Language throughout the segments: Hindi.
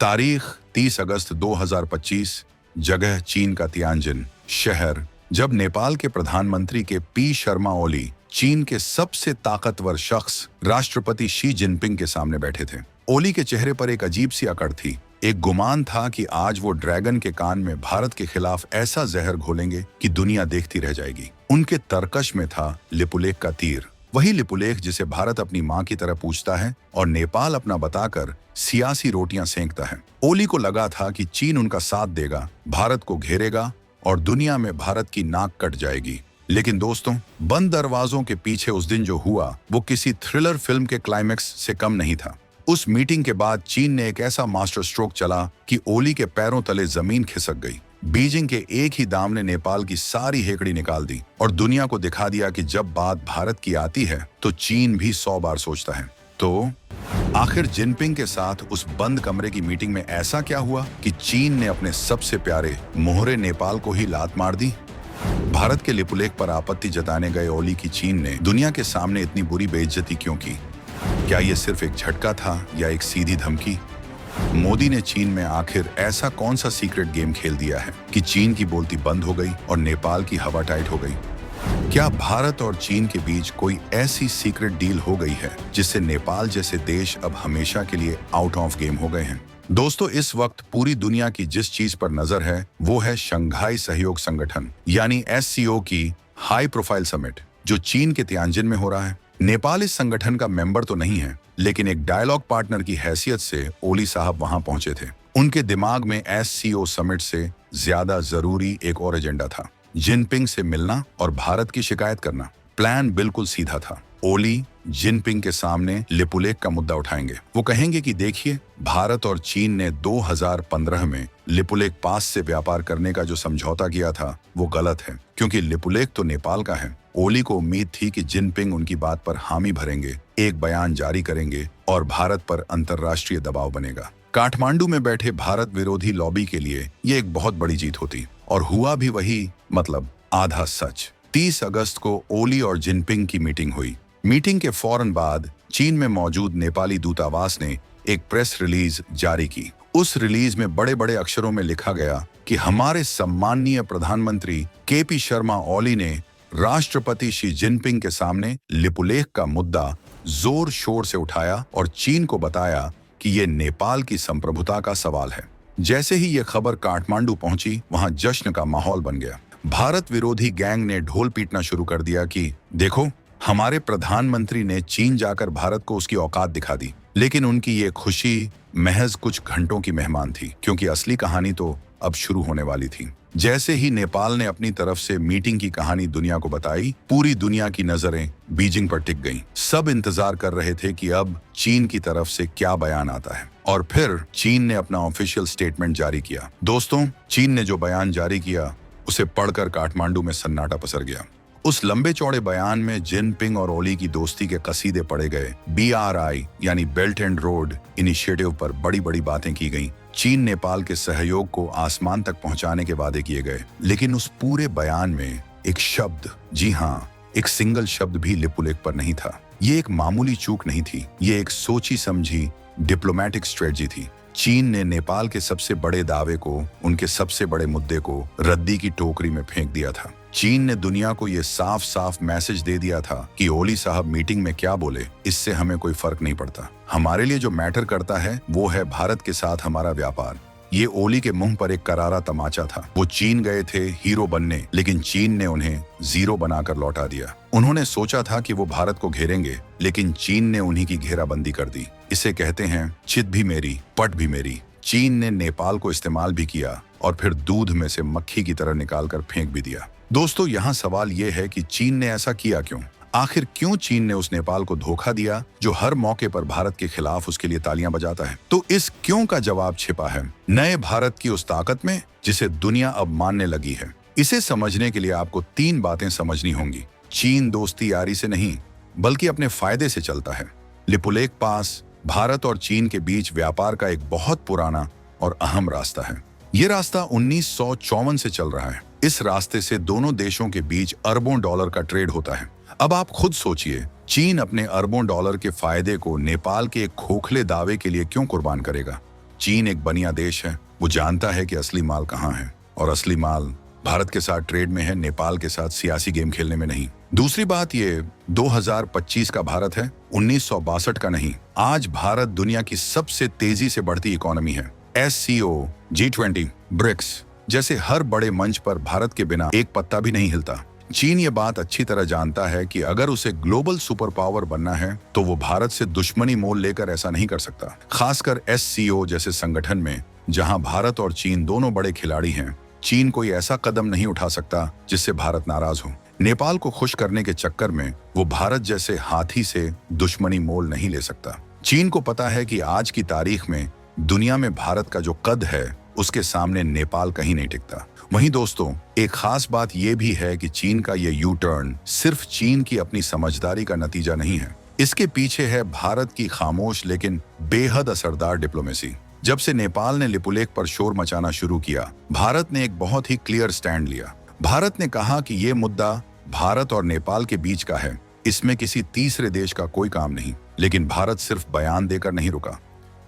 तारीख 30 अगस्त 2025, जगह चीन का तियानजिन शहर। जब नेपाल के प्रधानमंत्री के पी शर्मा ओली चीन के सबसे ताकतवर शख्स राष्ट्रपति शी जिनपिंग के सामने बैठे थे। ओली के चेहरे पर एक अजीब सी अकड़ थी। एक गुमान था कि आज वो ड्रैगन के कान में भारत के खिलाफ ऐसा जहर घोलेंगे कि दुनिया देखती रह जाएगी। उनके तरकश में था लिपुलेख का तीर, वही लिपुलेख जिसे भारत अपनी मां की तरह पूछता है और नेपाल अपना बताकर सियासी रोटियां सेंकता है। ओली को लगा था कि चीन उनका साथ देगा, भारत को घेरेगा और दुनिया में भारत की नाक कट जाएगी। लेकिन दोस्तों, बंद दरवाजों के पीछे उस दिन जो हुआ वो किसी थ्रिलर फिल्म के क्लाइमेक्स से कम नहीं था। उस मीटिंग के बाद चीन ने एक ऐसा मास्टर स्ट्रोक चला कि ओली के पैरों तले जमीन खिसक गई। बीजिंग के एक ही दाम ने नेपाल की सारी हेकड़ी निकाल दी और दुनिया को दिखा दिया कि जब बात भारत की आती है तो चीन भी 100 बार सोचता है। तो आखिर जिनपिंग के साथ उस बंद कमरे की मीटिंग में ऐसा क्या हुआ कि चीन ने अपने सबसे प्यारे मोहरे नेपाल को ही लात मार दी? भारत के लिपुलेख पर आपत्ति जताने गए ओली की चीन ने दुनिया के सामने इतनी बुरी बेइज्जती क्यों की? क्या ये सिर्फ एक झटका था या एक सीधी धमकी? मोदी ने चीन में आखिर ऐसा कौन सा सीक्रेट गेम खेल दिया है कि चीन की बोलती बंद हो गई और नेपाल की हवा टाइट हो गई? क्या भारत और चीन के बीच कोई ऐसी सीक्रेट डील हो गई है जिससे नेपाल जैसे देश अब हमेशा के लिए आउट ऑफ गेम हो गए हैं? दोस्तों, इस वक्त पूरी दुनिया की जिस चीज पर नजर है वो है शंघाई सहयोग संगठन यानी SCO की हाई प्रोफाइल समिट, जो चीन के तियानजिन में हो रहा है। नेपाल इस संगठन का मेंबर तो नहीं है, लेकिन एक डायलॉग पार्टनर की हैसियत से ओली साहब वहां पहुंचे थे। उनके दिमाग में SCO समिट से ज्यादा जरूरी एक और एजेंडा था, जिनपिंग से मिलना और भारत की शिकायत करना। प्लान बिल्कुल सीधा था। ओली जिनपिंग के सामने लिपुलेख का मुद्दा उठाएंगे। वो कहेंगे कि देखिए, भारत और चीन ने 2015 में लिपुलेख पास से व्यापार करने का जो समझौता किया था वो गलत है, क्योंकि लिपुलेख तो नेपाल का है। ओली को उम्मीद थी कि जिनपिंग उनकी बात पर हामी भरेंगे, एक बयान जारी करेंगे और भारत पर अंतर्राष्ट्रीय दबाव बनेगा। काठमांडू में बैठे भारत विरोधी लॉबी के लिए ये एक बहुत बड़ी जीत होती, और हुआ भी वही, मतलब आधा सच। 30 अगस्त को ओली और जिनपिंग की मीटिंग हुई। मीटिंग के फौरन बाद चीन में मौजूद नेपाली दूतावास ने एक प्रेस रिलीज जारी की। उस रिलीज में बड़े बड़े अक्षरों में लिखा गया कि हमारे सम्माननीय प्रधानमंत्री KP शर्मा ओली ने राष्ट्रपति शी जिनपिंग के सामने लिपुलेख का मुद्दा जोर शोर से उठाया और चीन को बताया कि ये नेपाल की संप्रभुता का सवाल है। जैसे ही ये खबर काठमांडू पहुंची, वहां जश्न का माहौल बन गया। भारत विरोधी गैंग ने ढोल पीटना शुरू कर दिया कि देखो, हमारे प्रधानमंत्री ने चीन जाकर भारत को उसकी औकात दिखा दी। लेकिन उनकी ये खुशी महज कुछ घंटों की मेहमान थी, क्योंकि असली कहानी तो अब शुरू होने वाली थी। जैसे ही नेपाल ने अपनी तरफ से मीटिंग की कहानी दुनिया को बताई, पूरी दुनिया की नजरें बीजिंग पर टिक गईं। सब इंतजार कर रहे थे कि अब चीन की तरफ से क्या बयान आता है। और फिर चीन ने अपना ऑफिशियल स्टेटमेंट जारी किया। दोस्तों, चीन ने जो बयान जारी किया उसे पढ़कर काठमांडू में सन्नाटा पसर गया। उस लंबे चौड़े बयान में जिनपिंग और ओली की दोस्ती के कसीदे पढ़े गए। BRI यानी बेल्ट एंड रोड इनिशिएटिव पर बड़ी बड़ी बातें की गईं। चीन नेपाल के सहयोग को आसमान तक पहुंचाने के वादे किए गए। लेकिन उस पूरे बयान में एक शब्द, जी हाँ, एक सिंगल शब्द भी लिपुलेख पर नहीं था। ये एक मामूली चूक नहीं थी, ये एक सोची समझी डिप्लोमेटिक स्ट्रेटजी थी। चीन ने नेपाल के सबसे बड़े दावे को, उनके सबसे बड़े मुद्दे को रद्दी की टोकरी में फेंक दिया था। चीन ने दुनिया को ये साफ साफ मैसेज दे दिया था कि ओली साहब मीटिंग में क्या बोले इससे हमें कोई फर्क नहीं पड़ता। हमारे लिए जो मैटर करता है वो है भारत के साथ हमारा व्यापार। ये ओली के मुंह पर एक करारा तमाचा था। वो चीन गए थे हीरो बनने, लेकिन चीन ने उन्हें जीरो बनाकर लौटा दिया। उन्होंने सोचा था कि वो भारत को घेरेंगे, लेकिन चीन ने उन्हीं की घेराबंदी कर दी। इसे कहते हैं चित भी मेरी पट भी मेरी। चीन ने नेपाल को इस्तेमाल भी किया और फिर दूध में से मक्खी की तरह निकालकर फेंक भी दिया। दोस्तों, यहाँ सवाल ये है कि चीन ने ऐसा किया क्यों? आखिर क्यों चीन ने उस नेपाल को धोखा दिया जो हर मौके पर भारत के खिलाफ उसके लिए तालियां बजाता है? तो इस क्यों का जवाब छिपा है नए भारत की उस ताकत में जिसे दुनिया अब मानने लगी है। इसे समझने के लिए आपको 3 बातें समझनी होंगी। चीन दोस्ती यारी से नहीं, बल्कि अपने फायदे से चलता है। लिपुलेख पास भारत और चीन के बीच व्यापार का एक बहुत पुराना और अहम रास्ता है। ये रास्ता 1954 से चल रहा है। इस रास्ते से दोनों देशों के बीच अरबों डॉलर का ट्रेड होता है। अब आप खुद सोचिए, चीन अपने अरबों डॉलर के फायदे को नेपाल के एक खोखले दावे के लिए क्यों कुर्बान करेगा? चीन एक बनिया देश है, वो जानता है कि असली माल कहाँ है, और असली माल भारत के साथ ट्रेड में है, नेपाल के साथ सियासी गेम खेलने में नहीं। दूसरी बात, ये 2025 का भारत है, 1962 का नहीं। आज भारत दुनिया की सबसे तेजी से बढ़ती इकोनॉमी है। SCO, G20, ब्रिक्स जैसे हर बड़े मंच पर भारत के बिना एक पत्ता भी नहीं हिलता। चीन ये बात अच्छी तरह जानता है कि अगर उसे ग्लोबल सुपर पावर बनना है तो वो भारत से दुश्मनी मोल लेकर ऐसा नहीं कर सकता। खासकर SCO जैसे संगठन में, जहां भारत और चीन दोनों बड़े खिलाड़ी हैं, चीन कोई ऐसा कदम नहीं उठा सकता जिससे भारत नाराज हो। नेपाल को खुश करने के चक्कर में वो भारत जैसे हाथी से दुश्मनी मोल नहीं ले सकता। चीन को पता है कि आज की तारीख में दुनिया में भारत का जो कद है, उसके सामने नेपाल कहीं नहीं टिकता। वहीं दोस्तों, एक खास बात यह भी है कि चीन का ये यू टर्न सिर्फ चीन की अपनी समझदारी का नतीजा नहीं है। इसके पीछे है भारत की खामोश लेकिन बेहद असरदार डिप्लोमेसी। जब से नेपाल ने लिपुलेख पर शोर मचाना शुरू किया, भारत ने एक बहुत ही क्लियर स्टैंड लिया। भारत ने कहा कि ये मुद्दा भारत और नेपाल के बीच का है, इसमें किसी तीसरे देश का कोई काम नहीं। लेकिन भारत सिर्फ बयान देकर नहीं रुका।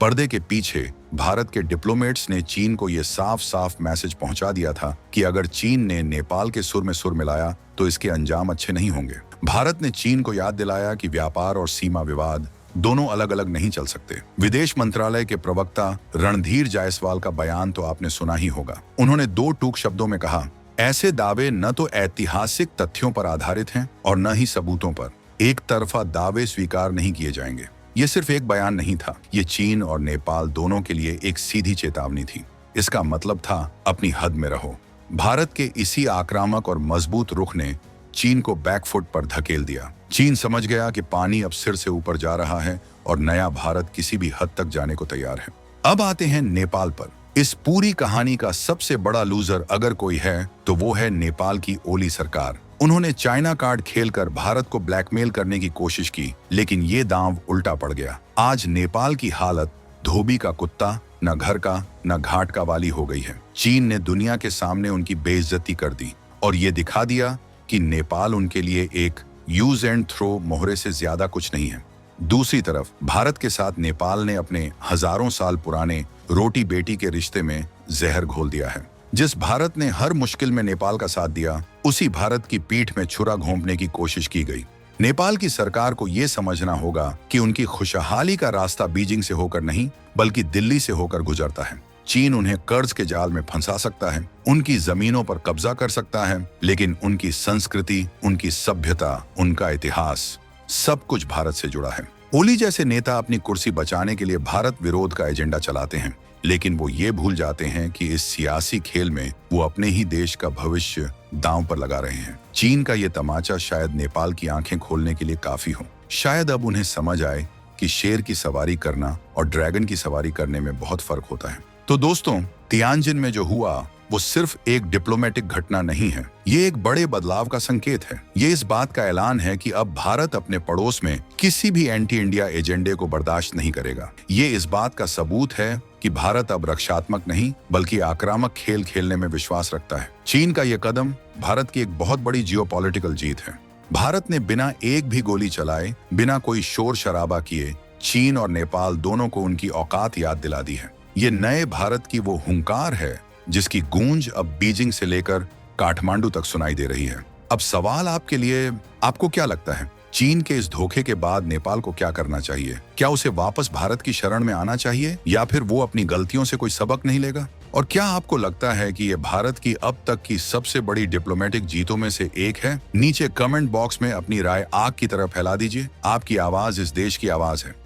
पर्दे के पीछे भारत के डिप्लोमेट्स ने चीन को यह साफ साफ मैसेज पहुंचा दिया था कि अगर चीन ने नेपाल के सुर में सुर मिलाया तो इसके अंजाम अच्छे नहीं होंगे। भारत ने चीन को याद दिलाया कि व्यापार और सीमा विवाद दोनों अलग अलग नहीं चल सकते। विदेश मंत्रालय के प्रवक्ता रणधीर जायसवाल का बयान तो आपने सुना ही होगा। उन्होंने दो टूक शब्दों में कहा, ऐसे दावे न तो ऐतिहासिक तथ्यों पर आधारित हैं और न ही सबूतों पर। एक तरफा दावे स्वीकार नहीं किए जाएंगे। ये सिर्फ एक बयान नहीं था, ये चीन और नेपाल दोनों के लिए एक सीधी चेतावनी थी। इसका मतलब था अपनी हद में रहो। भारत के इसी आक्रामक और मजबूत रुख ने चीन को बैकफुट पर धकेल दिया। चीन समझ गया कि पानी अब सिर से ऊपर जा रहा है और नया भारत किसी भी हद तक जाने को तैयार है। अब आते हैं नेपाल पर। इस पूरी कहानी का सबसे बड़ा लूजर अगर कोई है तो वो है नेपाल की ओली सरकार। उन्होंने चाइना कार्ड खेलकर भारत को ब्लैकमेल करने की कोशिश की, लेकिन ये दांव उल्टा पड़ गया। आज नेपाल की हालत धोबी का कुत्ता, न घर का न घाट का वाली हो गई है। चीन ने दुनिया के सामने उनकी बेइज्जती कर दी और ये दिखा दिया कि नेपाल उनके लिए एक यूज एंड थ्रो मोहरे से ज्यादा कुछ नहीं है। दूसरी तरफ भारत के साथ नेपाल ने अपने हजारों साल पुराने रोटी बेटी के रिश्ते में जहर घोल दिया है। जिस भारत ने हर मुश्किल में नेपाल का साथ दिया, उसी भारत की पीठ में छुरा घोंपने की कोशिश की गई। नेपाल की सरकार को यह समझना होगा कि उनकी खुशहाली का रास्ता बीजिंग से होकर नहीं बल्कि दिल्ली से होकर गुजरता है। चीन उन्हें कर्ज के जाल में फंसा सकता है, उनकी जमीनों पर कब्जा कर सकता है, लेकिन उनकी संस्कृति, उनकी सभ्यता, उनका इतिहास सब कुछ भारत से जुड़ा है। ओली जैसे नेता अपनी कुर्सी बचाने के लिए भारत विरोध का एजेंडा चलाते हैं, लेकिन वो ये भूल जाते हैं कि इस सियासी खेल में वो अपने ही देश का भविष्य दांव पर लगा रहे हैं। चीन का ये तमाचा शायद नेपाल की आंखें खोलने के लिए काफी हो। शायद अब उन्हें समझ आए कि शेर की सवारी करना और ड्रैगन की सवारी करने में बहुत फर्क होता है। तो दोस्तों, तियानजिन में जो हुआ वो सिर्फ एक डिप्लोमेटिक घटना नहीं है, ये एक बड़े बदलाव का संकेत है। ये इस बात का ऐलान है कि अब भारत अपने पड़ोस में किसी भी एंटी इंडिया एजेंडे को बर्दाश्त नहीं करेगा। ये इस बात का सबूत है कि भारत अब रक्षात्मक नहीं बल्कि आक्रामक खेल खेलने में विश्वास रखता है। चीन का ये कदम भारत की एक बहुत बड़ी जियोपॉलिटिकल जीत है। भारत ने बिना एक भी गोली चलाए, बिना कोई शोर शराबा किए, चीन और नेपाल दोनों को उनकी औकात याद दिला दी है। ये नए भारत की वो हुंकार है जिसकी गूंज अब बीजिंग से लेकर काठमांडू तक सुनाई दे रही है। अब सवाल आपके लिए, आपको क्या लगता है, चीन के इस धोखे के बाद नेपाल को क्या करना चाहिए? क्या उसे वापस भारत की शरण में आना चाहिए या फिर वो अपनी गलतियों से कोई सबक नहीं लेगा? और क्या आपको लगता है कि ये भारत की अब तक की सबसे बड़ी डिप्लोमेटिक जीतों में से एक है? नीचे कमेंट बॉक्स में अपनी राय आग की तरह फैला दीजिए। आपकी आवाज इस देश की आवाज है।